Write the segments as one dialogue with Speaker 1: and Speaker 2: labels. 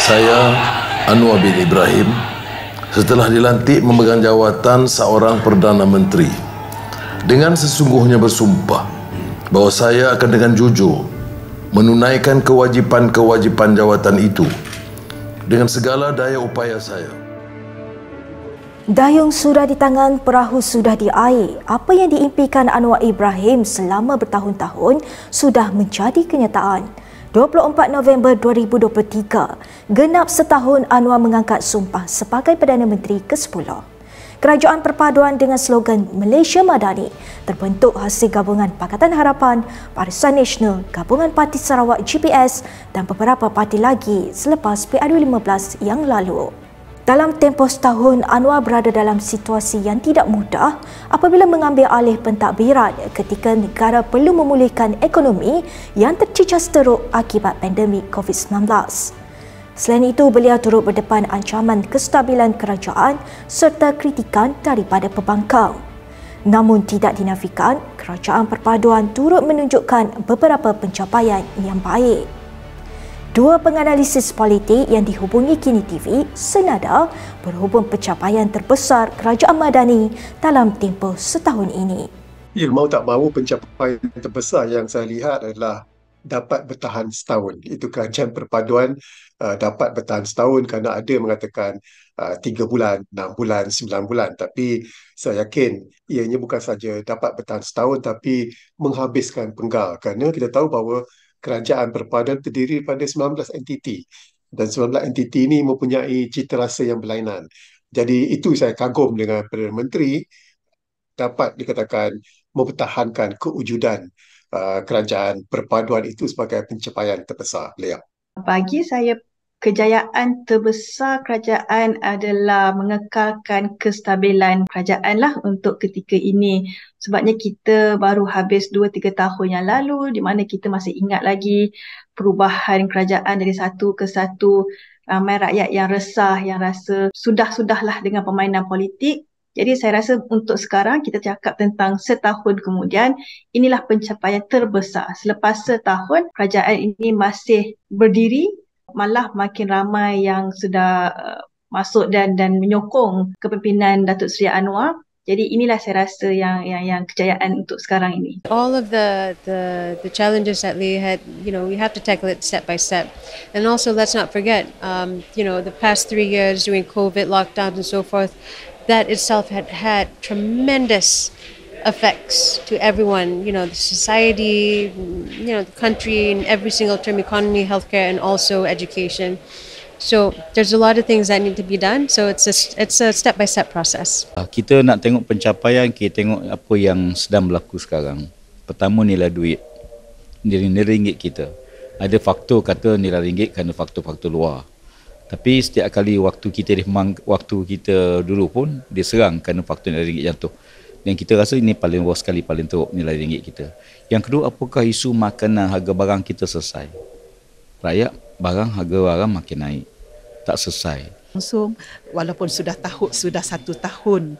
Speaker 1: Saya, Anwar bin Ibrahim, setelah dilantik memegang jawatan seorang Perdana Menteri, dengan sesungguhnya bersumpah bahawa saya akan dengan jujur menunaikan kewajipan-kewajipan jawatan itu dengan segala daya upaya saya.
Speaker 2: Dayung sudah di tangan, perahu sudah di air. Apa yang diimpikan Anwar Ibrahim selama bertahun-tahun sudah menjadi kenyataan. 24 November 2023, genap setahun Anwar mengangkat sumpah sebagai Perdana Menteri ke-10. Kerajaan perpaduan dengan slogan Malaysia Madani terbentuk hasil gabungan Pakatan Harapan, Barisan Nasional, Gabungan Parti Sarawak GPS dan beberapa parti lagi selepas PRU15 yang lalu. Dalam tempoh setahun, Anwar berada dalam situasi yang tidak mudah apabila mengambil alih pentadbiran ketika negara perlu memulihkan ekonomi yang tercicas teruk akibat pandemik COVID-19. Selain itu, beliau turut berdepan ancaman kestabilan kerajaan serta kritikan daripada pembangkang. Namun tidak dinafikan, kerajaan perpaduan turut menunjukkan beberapa pencapaian yang baik. Dua penganalisis politik yang dihubungi Kini TV senada berhubung pencapaian terbesar Kerajaan Madani dalam tempoh setahun ini.
Speaker 3: Ya, mau tak mahu pencapaian terbesar yang saya lihat adalah dapat bertahan setahun. Itu kerajaan perpaduan dapat bertahan setahun kerana ada mengatakan 3 bulan, 6 bulan, 9 bulan. Tapi saya yakin ianya bukan saja dapat bertahan setahun tapi menghabiskan penggal. Kerana kita tahu bahawa kerajaan perpaduan terdiri daripada 19 entiti dan 19 entiti ini mempunyai cita rasa yang berlainan. Jadi itu saya kagum dengan Perdana Menteri dapat dikatakan mempertahankan kewujudan kerajaan perpaduan itu sebagai pencapaian terbesar beliau.
Speaker 4: Bagi saya, kejayaan terbesar kerajaan adalah mengekalkan kestabilan kerajaan lah untuk ketika ini. Sebabnya kita baru habis 2-3 tahun yang lalu di mana kita masih ingat lagi perubahan kerajaan dari satu ke satu. Ramai rakyat yang resah, yang rasa sudah-sudahlah dengan permainan politik. Jadi saya rasa untuk sekarang kita cakap tentang setahun kemudian, inilah pencapaian terbesar. Selepas setahun, kerajaan ini masih berdiri, malah makin ramai yang sudah masuk dan menyokong kepimpinan Datuk Seri Anwar. Jadi inilah saya rasa yang kejayaan untuk sekarang ini.
Speaker 5: All of the challenges that we had, we have to tackle it step by step. And also let's not forget, the past 3 years doing COVID lockdowns and so forth, that itself had tremendous effects to everyone, the society, the country, in every single term, economy, healthcare, and also education. So there's a lot of things that need to be done. So it's a step-by-step process.
Speaker 6: Kita nak tengok pencapaian, kita tengok apa yang sedang berlaku sekarang. Pertama, nilai duit. Nilai ringgit kita. Ada faktor kata nilai ringgit kerana faktor-faktor luar. Tapi setiap kali waktu kita dulu pun diserang kerana faktor nilai ringgit jatuh. Dan kita rasa ini paling worst sekali, paling teruk nilai ringgit kita. Yang kedua, apakah isu makanan, harga barang kita selesai? Rakyat, harga barang makin naik. Tak selesai.
Speaker 7: Langsung, walaupun sudah 1 tahun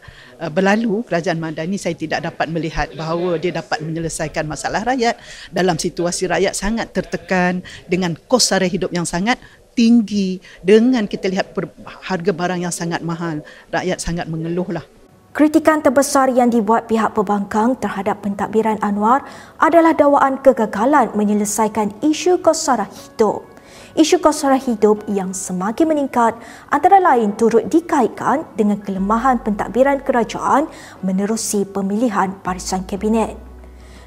Speaker 7: berlalu, Kerajaan Madani saya tidak dapat melihat bahawa dia dapat menyelesaikan masalah rakyat dalam situasi rakyat sangat tertekan dengan kos sara hidup yang sangat tinggi, dengan kita lihat harga barang yang sangat mahal, rakyat sangat mengeluhlah.
Speaker 2: Kritikan terbesar yang dibuat pihak pembangkang terhadap pentadbiran Anwar adalah dakwaan kegagalan menyelesaikan isu kos sara hidup. Isu kos sara hidup yang semakin meningkat antara lain turut dikaitkan dengan kelemahan pentadbiran kerajaan menerusi pemilihan barisan kabinet.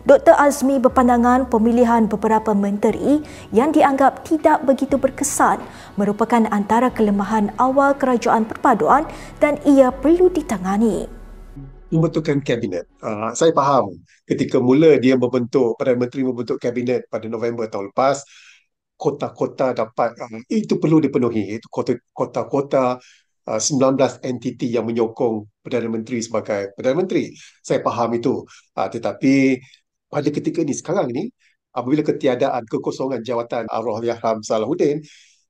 Speaker 2: Dr. Azmi berpandangan pemilihan beberapa menteri yang dianggap tidak begitu berkesan merupakan antara kelemahan awal kerajaan perpaduan dan ia perlu ditangani.
Speaker 3: Membentukkan kabinet. Saya faham ketika mula dia Perdana Menteri membentuk kabinet pada November tahun lepas, kota-kota dapat, itu perlu dipenuhi. Itu kota-kota 19 entiti yang menyokong Perdana Menteri sebagai Perdana Menteri. Saya faham itu. Tetapi pada ketika ini, sekarang ini, apabila ketiadaan kekosongan jawatan Arwah Salahuddin,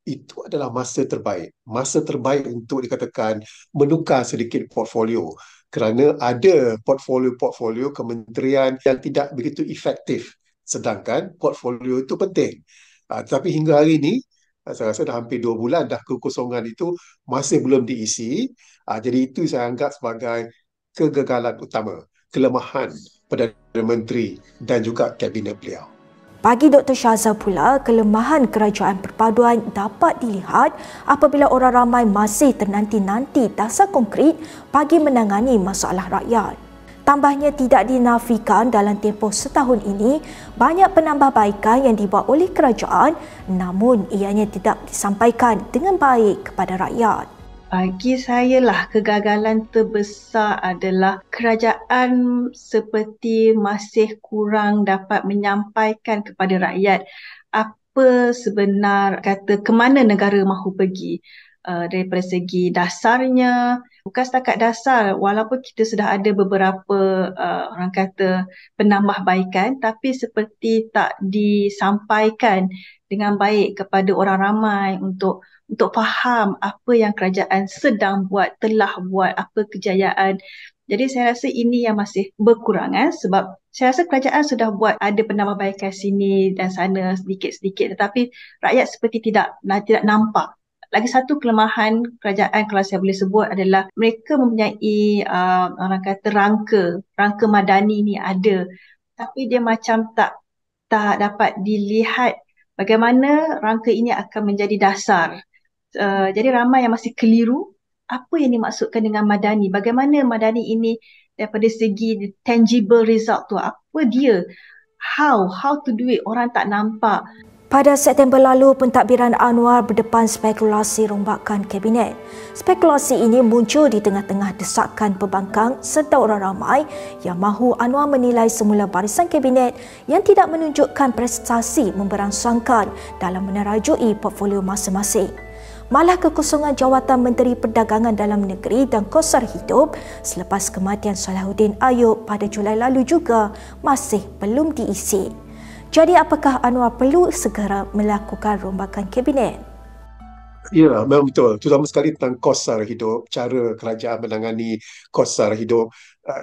Speaker 3: itu adalah masa terbaik. Masa terbaik untuk dikatakan menukar sedikit portfolio. Kerana ada portfolio kementerian yang tidak begitu efektif. Sedangkan portfolio itu penting. Tapi hingga hari ini, Saya rasa dah hampir 2 bulan dah kekosongan itu masih belum diisi. Jadi itu saya anggap sebagai kegagalan utama, kelemahan Perdana Menteri dan juga Kabinet beliau.
Speaker 2: Bagi Dr. Shazal pula, kelemahan kerajaan perpaduan dapat dilihat apabila orang ramai masih ternanti-nanti dasar konkret bagi menangani masalah rakyat. Tambahnya, tidak dinafikan dalam tempoh setahun ini banyak penambahbaikan yang dibuat oleh kerajaan, namun ianya tidak disampaikan dengan baik kepada rakyat.
Speaker 4: Bagi saya lah, kegagalan terbesar adalah kerajaan seperti masih kurang dapat menyampaikan kepada rakyat apa sebenar ke mana negara mahu pergi. Daripada segi dasarnya, bukan setakat dasar, walaupun kita sudah ada beberapa orang kata penambahbaikan, tapi seperti tak disampaikan dengan baik kepada orang ramai untuk faham apa yang kerajaan sedang buat, telah buat, apa kejayaan. Jadi saya rasa ini yang masih berkurangan, sebab saya rasa kerajaan sudah buat ada penambahbaikan sini dan sana sedikit-sedikit, tetapi rakyat seperti tidak nampak. Lagi satu kelemahan kerajaan, kalau saya boleh sebut, adalah mereka mempunyai orang kata rangka madani ni ada, tapi dia macam tak dapat dilihat bagaimana rangka ini akan menjadi dasar. Jadi ramai yang masih keliru apa yang dimaksudkan dengan madani, bagaimana madani ini daripada segi tangible result tu, apa dia, how to do it, orang tak nampak.
Speaker 2: Pada September lalu, pentadbiran Anwar berdepan spekulasi rombakan Kabinet. Spekulasi ini muncul di tengah-tengah desakan pembangkang serta orang ramai yang mahu Anwar menilai semula barisan Kabinet yang tidak menunjukkan prestasi memberangsangkan dalam menerajui portfolio masing-masing. Malah kekosongan jawatan Menteri Perdagangan Dalam Negeri dan Kos Sara Hidup selepas kematian Salahuddin Ayub pada Julai lalu juga masih belum diisi. Jadi apakah Anwar perlu segera melakukan rombakan Kabinet?
Speaker 3: Ya, memang betul. Terutama sekali tentang kos sara hidup, cara kerajaan menangani kos sara hidup.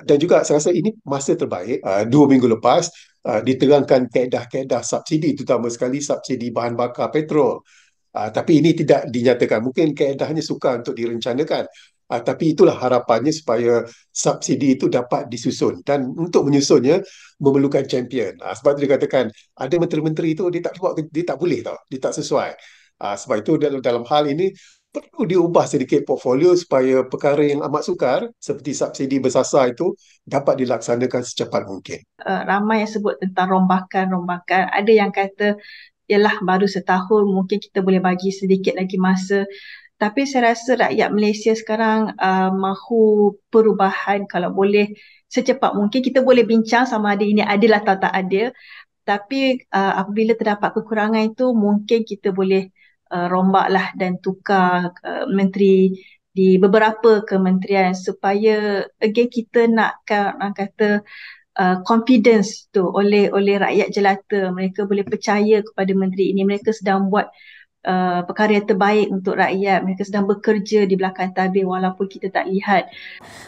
Speaker 3: Dan juga saya rasa ini masa terbaik. 2 minggu lepas diterangkan kaedah-kaedah subsidi, terutama sekali subsidi bahan bakar petrol. Tapi ini tidak dinyatakan. Mungkin kaedahnya sukar untuk direncanakan. Tapi itulah harapannya supaya subsidi itu dapat disusun. Dan untuk menyusunnya memerlukan champion. Sebab itu dikatakan ada menteri-menteri itu dia tak boleh tau, dia tak sesuai. Sebab itu dalam hal ini perlu diubah sedikit portfolio supaya perkara yang amat sukar seperti subsidi bersasar itu dapat dilaksanakan secepat mungkin.
Speaker 4: Ramai yang sebut tentang rombakan. Ada yang kata ialah baru setahun, mungkin kita boleh bagi sedikit lagi masa. Tapi saya rasa rakyat Malaysia sekarang mahu perubahan, kalau boleh secepat mungkin. Kita boleh bincang sama ada ini adil atau tak adil. Tapi apabila terdapat kekurangan itu, mungkin kita boleh rombaklah dan tukar menteri di beberapa kementerian supaya again kita nakkan orang kata confidence tu oleh rakyat jelata. Mereka boleh percaya kepada menteri ini, mereka sedang buat perkara yang terbaik untuk rakyat, mereka sedang bekerja di belakang tabir walaupun kita tak lihat.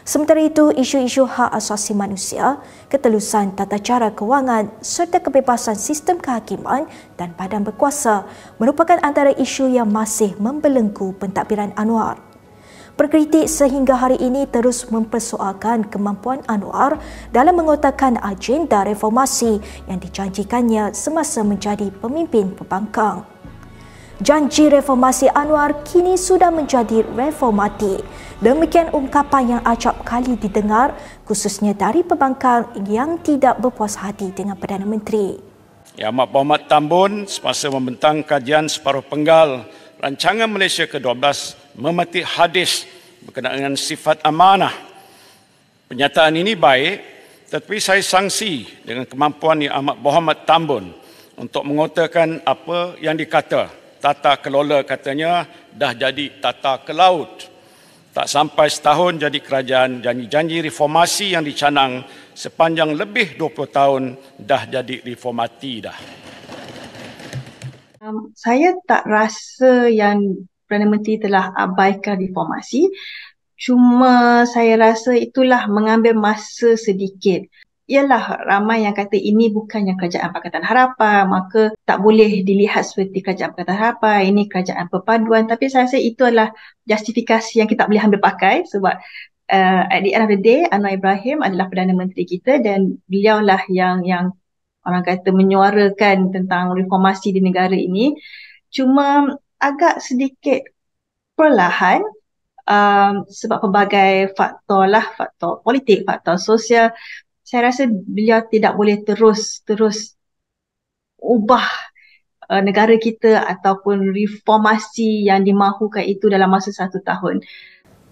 Speaker 2: Sementara itu, isu-isu hak asasi manusia, ketelusan tata cara kewangan serta kebebasan sistem kehakiman dan badan berkuasa merupakan antara isu yang masih membelenggu pentadbiran Anwar. Perkritik sehingga hari ini terus mempersoalkan kemampuan Anwar dalam mengotakkan agenda reformasi yang dijanjikannya semasa menjadi pemimpin pembangkang. Janji reformasi Anwar kini sudah menjadi reformati. Demikian ungkapan yang acap kali didengar khususnya dari pembangkang yang tidak berpuas hati dengan Perdana Menteri.
Speaker 8: Yang Amat Berhormat Tambun semasa membentang kajian separuh penggal Rancangan Malaysia ke-12 memetik hadis berkenaan dengan sifat amanah. Pernyataan ini baik, tetapi saya sangsi dengan kemampuan Yang Amat Berhormat Tambun untuk mengotakan apa yang dikata. Tata kelola katanya dah jadi tata ke laut. Tak sampai setahun jadi kerajaan, janji-janji reformasi yang dicanang sepanjang lebih 20 tahun dah jadi reformati dah.
Speaker 4: Saya tak rasa yang Perdana Menteri telah abaikan reformasi. Cuma saya rasa itulah mengambil masa sedikit. ialah ramai yang kata ini bukannya kerajaan Pakatan Harapan, maka tak boleh dilihat seperti kerajaan Pakatan Harapan, ini kerajaan perpaduan. Tapi saya rasa itu adalah justifikasi yang kita boleh ambil pakai sebab at the end of the day, Anwar Ibrahim adalah Perdana Menteri kita dan beliaulah yang orang kata menyuarakan tentang reformasi di negara ini. Cuma agak sedikit perlahan sebab pelbagai faktor lah, faktor politik, faktor sosial. Saya rasa beliau tidak boleh terus ubah negara kita ataupun reformasi yang dimahukan itu dalam masa 1 tahun.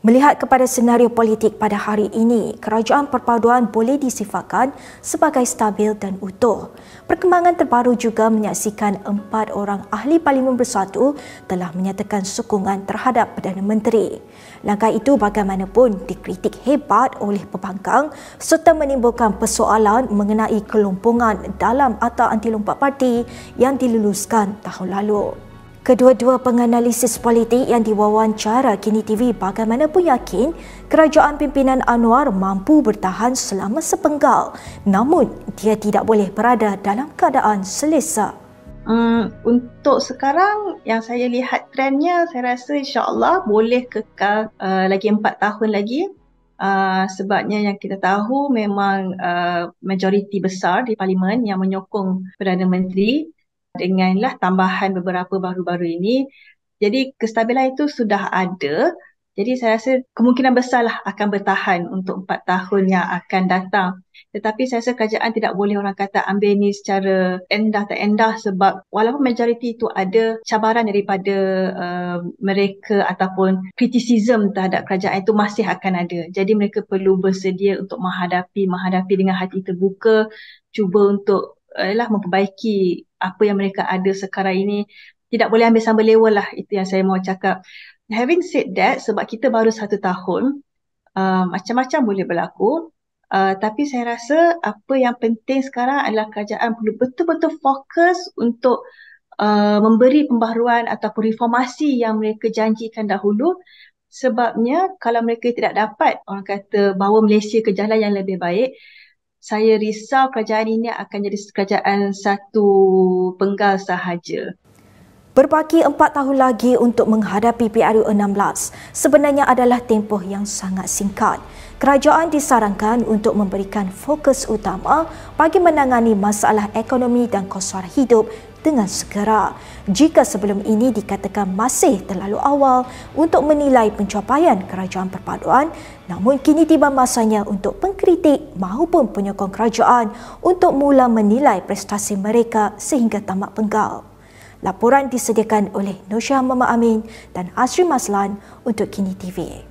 Speaker 2: Melihat kepada senario politik pada hari ini, kerajaan perpaduan boleh disifatkan sebagai stabil dan utuh. Perkembangan terbaru juga menyaksikan 4 orang ahli Parlimen Bersatu telah menyatakan sokongan terhadap Perdana Menteri. Langkah itu bagaimanapun dikritik hebat oleh pembangkang serta menimbulkan persoalan mengenai kelompongan dalam Akta Anti Lompat Parti yang diluluskan tahun lalu. Kedua-dua penganalisis politik yang diwawancara Kini TV bagaimanapun yakin kerajaan pimpinan Anwar mampu bertahan selama sepenggal, namun dia tidak boleh berada dalam keadaan selesa.
Speaker 4: Untuk sekarang yang saya lihat trendnya, saya rasa insya-Allah boleh kekal lagi 4 tahun lagi. Sebabnya yang kita tahu memang majoriti besar di Parlimen yang menyokong Perdana Menteri denganlah tambahan beberapa baru-baru ini. Jadi kestabilan itu sudah ada. Jadi saya rasa kemungkinan besarlah akan bertahan untuk 4 tahun yang akan datang. Tetapi saya rasa kerajaan tidak boleh orang kata ambil ni secara endah tak endah sebab walaupun majoriti itu ada cabaran daripada mereka ataupun kritisism terhadap kerajaan itu masih akan ada. Jadi mereka perlu bersedia untuk menghadapi dengan hati terbuka, cuba untuk memperbaiki apa yang mereka ada sekarang ini. Tidak boleh ambil sambal lewa lah, itu yang saya mau cakap. Having said that, sebab kita baru 1 tahun, macam-macam boleh berlaku. Tapi saya rasa apa yang penting sekarang adalah kerajaan perlu betul-betul fokus untuk memberi pembaharuan ataupun reformasi yang mereka janjikan dahulu. Sebabnya kalau mereka tidak dapat orang kata bawa Malaysia ke jalan yang lebih baik, saya risau kerajaan ini akan jadi kerajaan satu penggal sahaja.
Speaker 2: Berbaki 4 tahun lagi untuk menghadapi PRU 16 sebenarnya adalah tempoh yang sangat singkat. Kerajaan disarankan untuk memberikan fokus utama bagi menangani masalah ekonomi dan kos suara hidup dengan segera. Jika sebelum ini dikatakan masih terlalu awal untuk menilai pencapaian kerajaan perpaduan, namun kini tiba masanya untuk pengkritik maupun penyokong kerajaan untuk mula menilai prestasi mereka sehingga tamat penggal. Laporan disediakan oleh Nursyah Muhammad Amin dan Asri Maslan untuk Kini TV.